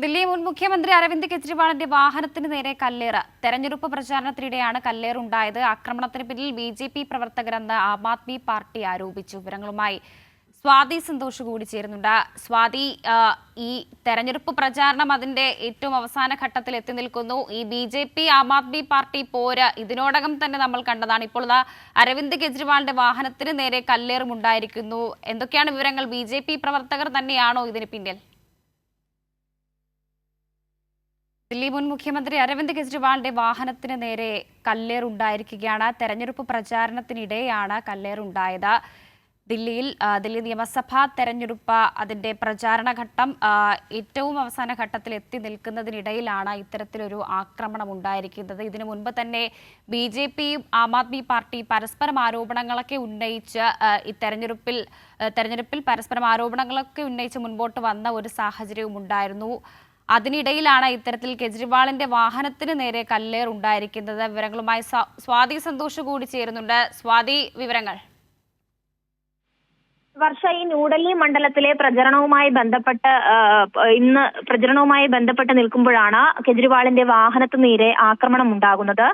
ദില്ലി മുൻ മുഖ്യമന്ത്രി അരവിന്ദ് കെജ്രിവാളിന്റെ വാഹനത്തിന് നേരെ കല്ലേറ്. തെരഞ്ഞെടുപ്പ് പ്രചാരണത്തിനിടെയാണ് കല്ലേറുണ്ടായത്. ആക്രമണത്തിന് പിന്നിൽ BJP പ്രവർത്തകരെന്ന് ആം ആദ്മി പാർട്ടി ആരോപിച്ചു. വിവരങ്ങളുമായി സ്വാതി സന്തോഷ് കൂടി ചേരുന്നുണ്ട്. സ്വാതി, ഈ തെരഞ്ഞെടുപ്പ് പ്രചാരണം അതിന്റെ ഏറ്റവും അവസാന ഘട്ടത്തിൽ എത്തി നിൽക്കുന്നു. ഈ BJP ആം ആദ്മി പാർട്ടി പോര് ഇതിനോടകം തന്നെ നമ്മൾ കണ്ടതാണ്. ഇപ്പോൾ അരവിന്ദ് കെജ്രിവാളിന്റെ വാഹനത്തിന് നേരെ കല്ലേറും ഉണ്ടായിരിക്കുന്നു. എന്തൊക്കെയാണ് വിവരങ്ങൾ? BJP പ്രവർത്തകർ തന്നെയാണോ ഇതിന് പിന്നിൽ? ദില്ലി മുൻ മുഖ്യമന്ത്രി അരവിന്ദ് കെജ്രിവാളിന്റെ വാഹനത്തിന് നേരെ കല്ലേറുണ്ടായിരിക്കുകയാണ്. തെരഞ്ഞെടുപ്പ് പ്രചാരണത്തിനിടെയാണ് കല്ലേറുണ്ടായത്. ദില്ലി നിയമസഭാ തെരഞ്ഞെടുപ്പ് അതിന്റെ പ്രചാരണ ഘട്ടം ഏറ്റവും അവസാന ഘട്ടത്തിൽ എത്തി നിൽക്കുന്നതിനിടയിലാണ് ഇത്തരത്തിലൊരു ആക്രമണം ഉണ്ടായിരിക്കുന്നത്. ഇതിനു മുൻപ് തന്നെ BJPയും ആം ആദ്മി പാർട്ടി പരസ്പരം ആരോപണങ്ങളൊക്കെ ഉന്നയിച്ച് ഈ തെരഞ്ഞെടുപ്പിൽ പരസ്പരം ആരോപണങ്ങളൊക്കെ ഉന്നയിച്ച് മുൻപോട്ട് വന്ന ഒരു സാഹചര്യവും ഉണ്ടായിരുന്നു. അതിനിടയിലാണ് ഇത്തരത്തിൽ കെജ്രിവാളിന്റെ വാഹനത്തിന് നേരെ കല്ലേർ ഉണ്ടായിരിക്കുന്നത്. വിവരങ്ങളുമായി സ്വാതി സന്തോഷ് കൂടി ചേരുന്നുണ്ട്. സ്വാതി, വിവരങ്ങൾ. വർഷ, ഈ ന്യൂഡൽഹി മണ്ഡലത്തിലെ പ്രചരണവുമായി ബന്ധപ്പെട്ട് നിൽക്കുമ്പോഴാണ് കെജ്രിവാളിന്റെ വാഹനത്തിന് നേരെ ആക്രമണം ഉണ്ടാകുന്നത്.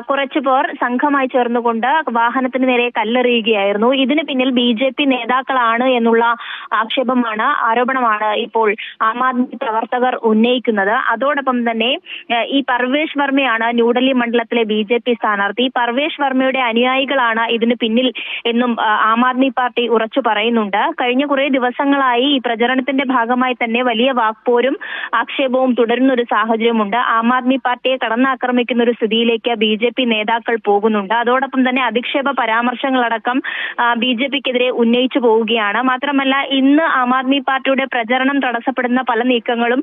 കുറച്ചുപേർ സംഘമായി ചേർന്നുകൊണ്ട് വാഹനത്തിന് നേരെ കല്ലെറിയുകയായിരുന്നു. ഇതിന് പിന്നിൽ BJP നേതാക്കളാണ് എന്നുള്ള ആരോപണമാണ് ഇപ്പോൾ ആം ആദ്മി പ്രവർത്തകർ ഉന്നയിക്കുന്നത്. അതോടൊപ്പം തന്നെ ഈ പർവേഷ് വർമ്മയാണ് ന്യൂഡൽഹി മണ്ഡലത്തിലെ BJP സ്ഥാനാർത്ഥി. പർവേഷ് വർമ്മയുടെ അനുയായികളാണ് ഇതിന് പിന്നിൽ എന്നും ആം ആദ്മി പാർട്ടി ഉറച്ചു പറയുന്നുണ്ട്. കഴിഞ്ഞ കുറെ ദിവസങ്ങളായി ഈ പ്രചരണത്തിന്റെ ഭാഗമായി തന്നെ വലിയ വാക്പോരും ആക്ഷേപവും തുടരുന്ന ഒരു സാഹചര്യമുണ്ട്. ആം ആദ്മി പാർട്ടിയെ കടന്നാക്രമിക്കുന്ന ഒരു സ്ഥിതിയിലേക്ക് BJP നേതാക്കൾ പോകുന്നുണ്ട്. അതോടൊപ്പം തന്നെ അധിക്ഷേപ പരാമർശങ്ങളടക്കം BJPക്കെതിരെ ഉന്നയിച്ചു പോവുകയാണ്. മാത്രമല്ല, ഇന്ന് ആം ആദ്മി പാർട്ടിയുടെ പ്രചരണം തടസ്സപ്പെടുന്ന പല നീക്കങ്ങളും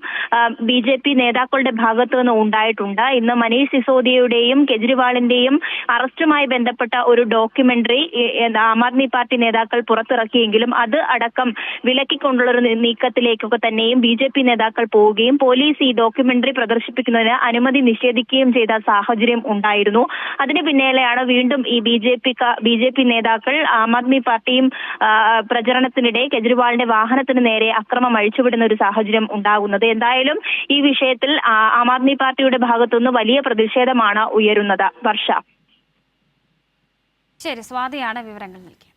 BJP നേതാക്കളുടെ ഭാഗത്തു നിന്ന് ഉണ്ടായിട്ടുണ്ട്. ഇന്ന് മനീഷ് സിസോദിയയുടെയും കെജ്രിവാളിന്റെയും അറസ്റ്റുമായി ബന്ധപ്പെട്ട ഒരു ഡോക്യുമെന്ററി ആം ആദ്മി പാർട്ടി നേതാക്കൾ പുറത്തിറക്കിയെങ്കിലും അത് അടക്കം വിലക്കിക്കൊണ്ടുള്ള ഒരു നീക്കത്തിലേക്കൊക്കെ തന്നെയും BJP നേതാക്കൾ പോവുകയും പോലീസ് ഈ ഡോക്യുമെന്ററി പ്രദർശിപ്പിക്കുന്നതിന് അനുമതി നിഷേധിക്കുകയും ചെയ്ത സാഹചര്യം ഉണ്ടായിരുന്നു. അതിന് പിന്നാലെയാണ് വീണ്ടും ഈ BJP നേതാക്കൾ ആം ആദ്മി പാർട്ടിയും പ്രചരണത്തിനിടെ കെജ്രിവാളിന്റെ വാഹനത്തിന് നേരെ അക്രമം അഴിച്ചുവിടുന്ന ഒരു സാഹചര്യം ഉണ്ടാകുന്നത്. എന്തായാലും ഈ വിഷയത്തിൽ ആം ആദ്മി പാർട്ടിയുടെ ഭാഗത്തുനിന്ന് വലിയ പ്രതിഷേധമാണ് ഉയരുന്നത്. വർഷ. ശരി, സ്വാതിയാണ് വിവരങ്ങൾ നൽകിയത്.